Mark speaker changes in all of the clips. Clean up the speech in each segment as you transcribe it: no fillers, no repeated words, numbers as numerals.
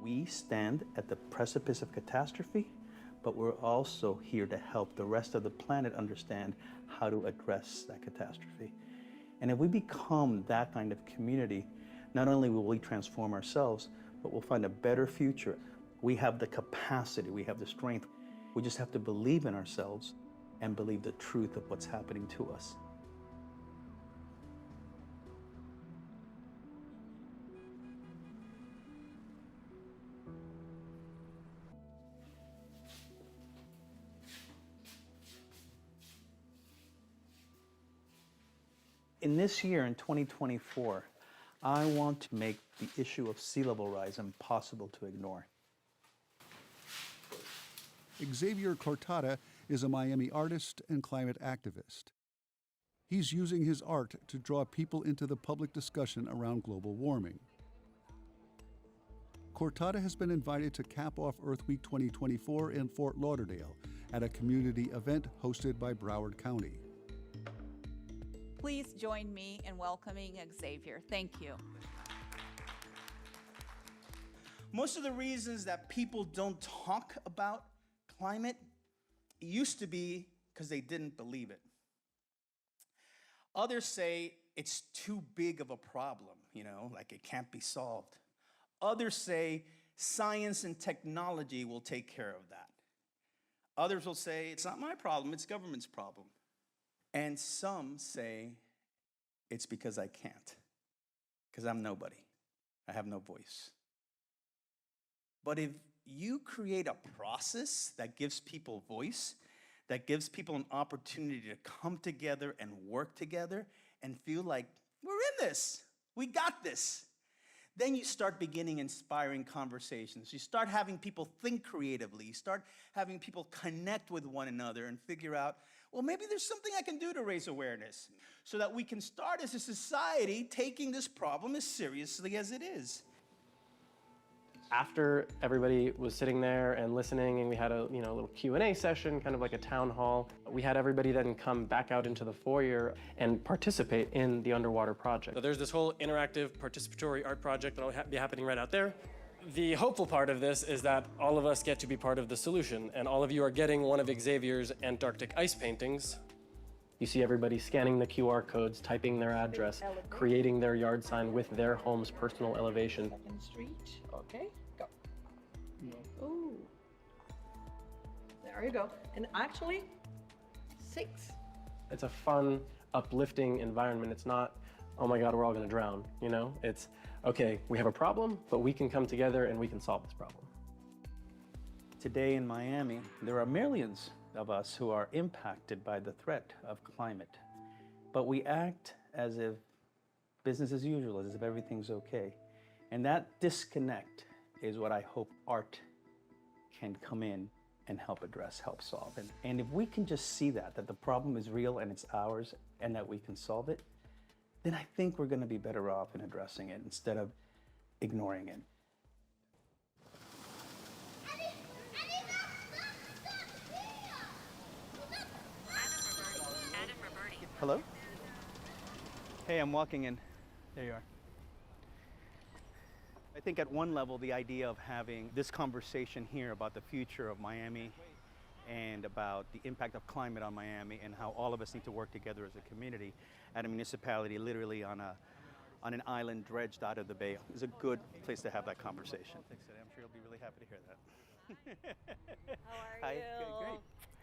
Speaker 1: We stand at the precipice of catastrophe, but we're also here to help the rest of the planet understand how to address that catastrophe. And if we become that kind of community, not only will we transform ourselves, but we'll find a better future. We have the capacity, we have the strength. We just have to believe in ourselves and believe the truth of what's happening to us. In this year, in 2024, I want to make the issue of sea level rise impossible to ignore.
Speaker 2: Xavier Cortada is a Miami artist and climate activist. He's using his art to draw people into the public discussion around global warming. Cortada has been invited to cap off Earth Week 2024 in Fort Lauderdale at a community event hosted by Broward County.
Speaker 3: Please join me in welcoming Xavier. Thank you.
Speaker 1: Most of the reasons that people don't talk about climate used to be because they didn't believe it. Others say it's too big of a problem, like it can't be solved. Others say science and technology will take care of that. Others will say it's not my problem, it's government's problem. And some say it's because I can't, because I'm nobody. I have no voice. But if you create a process that gives people voice, that gives people an opportunity to come together and work together and feel like we're in this, we got this, then you start beginning inspiring conversations. You start having people think creatively. You start having people connect with one another and figure out, well, maybe there's something I can do to raise awareness so that we can start as a society taking this problem as seriously as it is.
Speaker 4: After everybody was sitting there and listening, and we had a little Q&A session, kind of like a town hall, we had everybody then come back out into the foyer and participate in the underwater project. So there's this whole interactive participatory art project that'll be happening right out there. The hopeful part of this is that all of us get to be part of the solution, and all of you are getting one of Xavier's Antarctic ice paintings. You see everybody scanning the QR codes, typing their address, creating their yard sign with their home's personal elevation.
Speaker 5: Second Street, okay, go. Ooh. There you go. And actually, 6.
Speaker 4: It's a fun, uplifting environment. It's not, oh my God, we're all gonna drown, It's, okay, we have a problem, but we can come together and we can solve this problem.
Speaker 1: Today in Miami, there are millions of us who are impacted by the threat of climate. But we act as if business as usual, as if everything's okay. And that disconnect is what I hope art can come in and help address, help solve. And if we can just see that the problem is real and it's ours and that we can solve it, then I think we're gonna be better off in addressing it instead of ignoring it. Hello? Hey, I'm walking in. There you are. I think at one level, the idea of having this conversation here about the future of Miami and about the impact of climate on Miami and how all of us need to work together as a community at a municipality literally on an island dredged out of the bay is a good place to have that conversation. Thanks, Eddie. I'm sure you'll be really happy to hear that.
Speaker 6: How are you?
Speaker 1: Hi, great.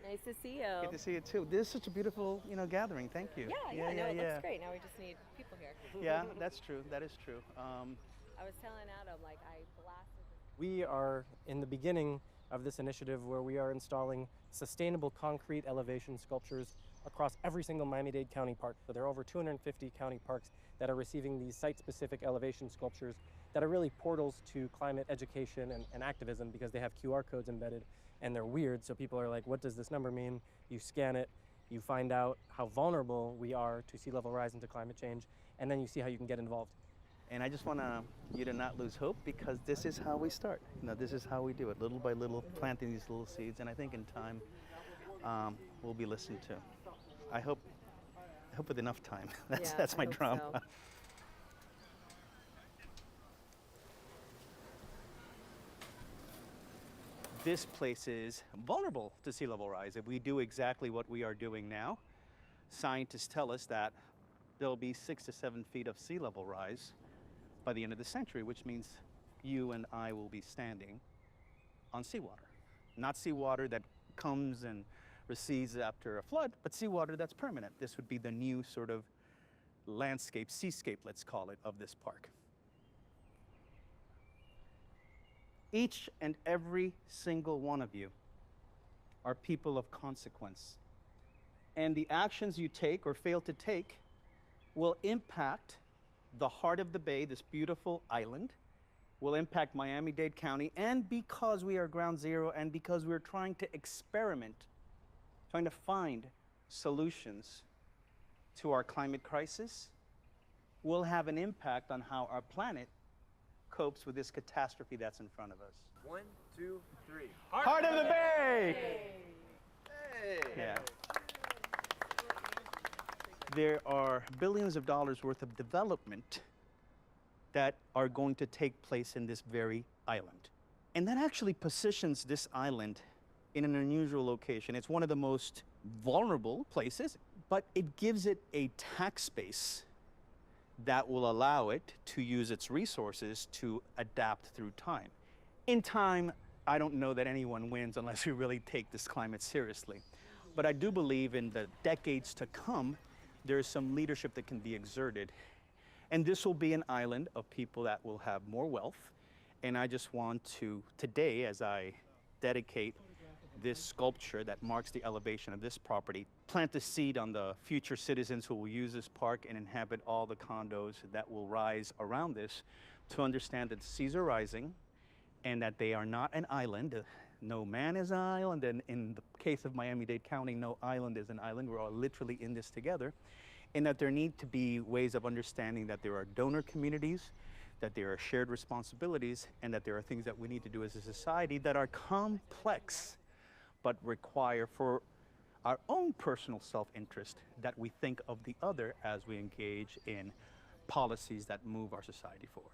Speaker 6: Nice to see you.
Speaker 1: Good to see you too. This is such a beautiful, gathering. Thank you.
Speaker 6: Yeah, it looks great. Now we just need people here.
Speaker 1: Yeah, that's true. That is true.
Speaker 6: I was telling Adam, I blasted.
Speaker 4: We are in the beginning of this initiative where we are installing sustainable concrete elevation sculptures across every single Miami-Dade County park. So there are over 250 county parks that are receiving these site-specific elevation sculptures that are really portals to climate education and activism because they have QR codes embedded and they're weird. So people are like, what does this number mean? You scan it, you find out how vulnerable we are to sea level rise and to climate change, and then you see how you can get involved.
Speaker 1: And I just want you to not lose hope because this is how we start. This is how we do it, little by little, planting these little seeds. And I think in time, we'll be listened to. I hope with enough time. That's my drama. So. this place is vulnerable to sea level rise. If we do exactly what we are doing now, scientists tell us that there'll be 6 to 7 feet of sea level rise by the end of the century, which means you and I will be standing on seawater. Not seawater that comes and recedes after a flood, but seawater that's permanent. This would be the new sort of landscape, seascape, let's call it, of this park. Each and every single one of you are people of consequence. And the actions you take or fail to take will impact the heart of the bay, this beautiful island, will impact Miami-Dade County, and because we are ground zero and because we're trying to experiment, trying to find solutions to our climate crisis, will have an impact on how our planet copes with this catastrophe that's in front of us.
Speaker 7: 1, 2, 3.
Speaker 1: Heart of the Bay!
Speaker 7: Hey!
Speaker 1: Yeah. There are billions of dollars worth of development that are going to take place in this very island. And that actually positions this island in an unusual location. It's one of the most vulnerable places, but it gives it a tax base that will allow it to use its resources to adapt through time. In time, I don't know that anyone wins unless we really take this climate seriously. But I do believe in the decades to come, there's some leadership that can be exerted. And this will be an island of people that will have more wealth. And I just want to, today, as I dedicate this sculpture that marks the elevation of this property, plant the seed on the future citizens who will use this park and inhabit all the condos that will rise around this, to understand that the seas are rising and that they are not an island. No man is an island, and in the case of Miami-Dade County, no island is an island. We're all literally in this together. And that there need to be ways of understanding that there are donor communities, that there are shared responsibilities, and that there are things that we need to do as a society that are complex, but require for our own personal self-interest that we think of the other as we engage in policies that move our society forward.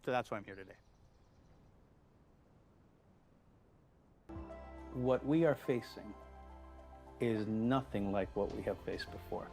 Speaker 1: So that's why I'm here today. What we are facing is nothing like what we have faced before.